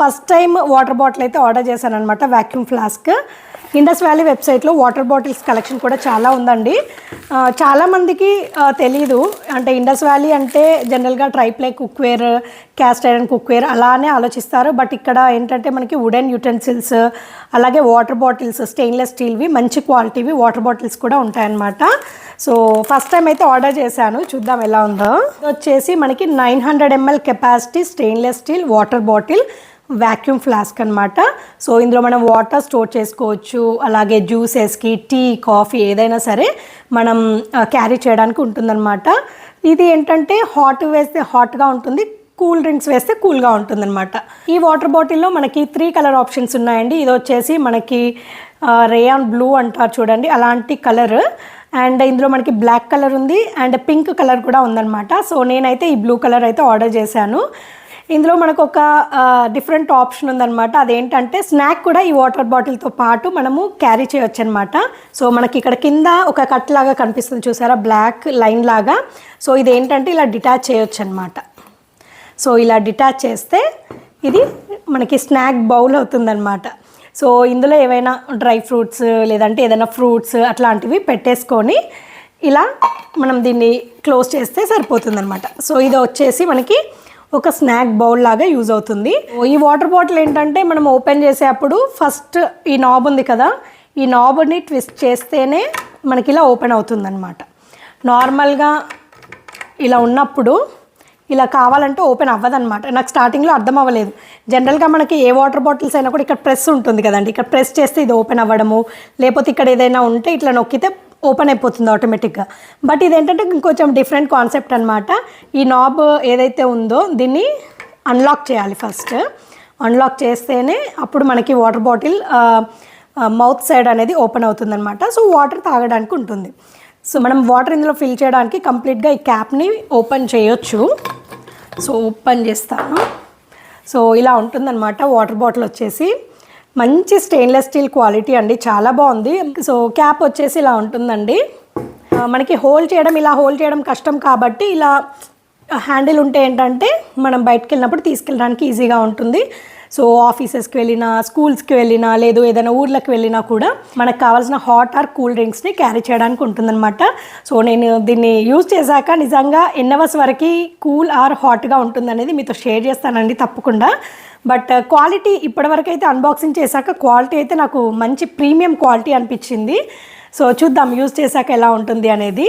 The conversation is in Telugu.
ఫస్ట్ టైం వాటర్ బాటిల్ అయితే ఆర్డర్ చేశాను అనమాట, వాక్యూమ్ ఫ్లాస్క్. ఇండస్ వ్యాలీ వెబ్సైట్లో వాటర్ బాటిల్స్ కలెక్షన్ కూడా చాలా ఉందండి. చాలామందికి తెలీదు, అంటే ఇండస్ వ్యాలీ అంటే జనరల్గా tri-ply cookware, cast iron cookware అలానే ఆలోచిస్తారు. బట్ ఇక్కడ ఏంటంటే మనకి వుడెన్ యుటెన్సిల్స్, అలాగే వాటర్ బాటిల్స్ స్టెయిన్లెస్ స్టీల్వి మంచి క్వాలిటీవి వాటర్ బాటిల్స్ కూడా ఉంటాయన్నమాట. సో ఫస్ట్ టైం అయితే ఆర్డర్ చేశాను, చూద్దాం ఎలా ఉందో. వచ్చేసి మనకి 900 ml capacity stainless steel water bottle vacuum flask అనమాట. సో ఇందులో మనం వాటర్ స్టోర్ చేసుకోవచ్చు, అలాగే జ్యూసెస్కి, టీ, కాఫీ ఏదైనా సరే మనం క్యారీ చేయడానికి ఉంటుందన్నమాట. ఇది ఏంటంటే హాట్ వేస్తే హాట్గా ఉంటుంది, కూల్ డ్రింక్స్ వేస్తే కూల్గా ఉంటుందన్నమాట. ఈ వాటర్ బాటిల్లో మనకి 3 కలర్ ఆప్షన్స్ ఉన్నాయండి. ఇది వచ్చేసి మనకి రేయాన్ బ్లూ అంటారు చూడండి, అలాంటి కలర్. అండ్ ఇందులో మనకి బ్లాక్ కలర్ ఉంది అండ్ పింక్ కలర్ కూడా ఉందన్నమాట. సో నేనైతే ఈ బ్లూ కలర్ అయితే ఆర్డర్ చేశాను. ఇందులో మనకు ఒక డిఫరెంట్ ఆప్షన్ ఉందన్నమాట. అదేంటంటే స్నాక్ కూడా ఈ వాటర్ బాటిల్తో పాటు మనము క్యారీ చేయొచ్చు అనమాట. సో మనకి ఇక్కడ కింద ఒక కట్ లాగా కనిపిస్తుంది చూసారా, బ్లాక్ లైన్ లాగా. సో ఇదేంటంటే ఇలా డిటాచ్ చేయొచ్చు అనమాట. సో ఇలా డిటాచ్ చేస్తే ఇది మనకి స్నాక్ బౌల్ అవుతుందన్నమాట. సో ఇందులో ఏవైనా డ్రై ఫ్రూట్స్ లేదంటే ఏదైనా ఫ్రూట్స్ అట్లాంటివి పెట్టేసుకొని ఇలా మనం దీన్ని క్లోజ్ చేస్తే సరిపోతుందన్నమాట. సో ఇది వచ్చేసి మనకి ఒక స్నాక్ బౌల్ లాగా యూజ్ అవుతుంది. ఈ వాటర్ బాటిల్ ఏంటంటే మనం ఓపెన్ చేసేటప్పుడు ఫస్ట్ ఈ నాబ్ ఉంది కదా, ఈ నాబ్ని ట్విస్ట్ చేస్తేనే మనకి ఇలా ఓపెన్ అవుతుందన్నమాట. నార్మల్గా ఇలా ఉన్నప్పుడు ఇలా కావాలంటే ఓపెన్ అవ్వదన్నమాట. నాకు స్టార్టింగ్లో అర్థం అవ్వలేదు. జనరల్గా మనకి ఏ వాటర్ బాటిల్స్ అయినా కూడా ఇక్కడ ప్రెస్ ఉంటుంది కదండి, ఇక్కడ ప్రెస్ చేస్తే ఇది ఓపెన్ అవ్వడము, లేకపోతే ఇక్కడ ఏదైనా ఉంటే ఇట్లా నొక్కితే ఓపెన్ అయిపోతుంది ఆటోమేటిక్గా. బట్ ఇదేంటంటే ఇంకొంచెం డిఫరెంట్ కాన్సెప్ట్ అనమాట. ఈ నాబ్ ఏదైతే ఉందో దీన్ని అన్లాక్ చేయాలి. ఫస్ట్ అన్లాక్ చేస్తేనే అప్పుడు మనకి వాటర్ బాటిల్ మౌత్ సైడ్ అనేది ఓపెన్ అవుతుందన్నమాట. సో వాటర్ తాగడానికి ఉంటుంది. సో మనం వాటర్ ఇందులో ఫిల్ చేయడానికి కంప్లీట్గా ఈ క్యాప్ని ఓపెన్ చేయొచ్చు. సో ఓపెన్ చేస్తాను. సో ఇలా ఉంటుందన్నమాట వాటర్ బాటిల్ వచ్చేసి. మంచి స్టెయిన్లెస్ స్టీల్ క్వాలిటీ అండి, చాలా బాగుంది. సో క్యాప్ వచ్చేసి ఇలా ఉంటుందండి. మనకి హోల్డ్ చేయడం, ఇలా హోల్డ్ చేయడం కష్టం కాబట్టి ఇలా హ్యాండిల్ ఉంటే ఏంటంటే మనం బయటకు వెళ్ళినప్పుడు తీసుకెళ్ళడానికి ఈజీగా ఉంటుంది. సో ఆఫీసెస్కి వెళ్ళినా, స్కూల్స్కి వెళ్ళినా, లేదు ఏదైనా ఊర్లకు వెళ్ళినా కూడా మనకు కావాల్సిన హాట్ ఆర్ కూల్ డ్రింక్స్ని క్యారీ చేయడానికి ఉంటుందన్నమాట. సో నేను దీన్ని యూజ్ చేశాక నిజంగా ఎన్ని అవర్స్ వరకు కూల్ ఆర్ హాట్గా ఉంటుందనేది మీతో షేర్ చేస్తానండి తప్పకుండా. బట్ క్వాలిటీ ఇప్పటివరకు అయితే అన్బాక్సింగ్ చేశాక క్వాలిటీ అయితే నాకు మంచి ప్రీమియం క్వాలిటీ అనిపించింది. సో చూద్దాం యూజ్ చేశాక ఎలా ఉంటుంది అనేది.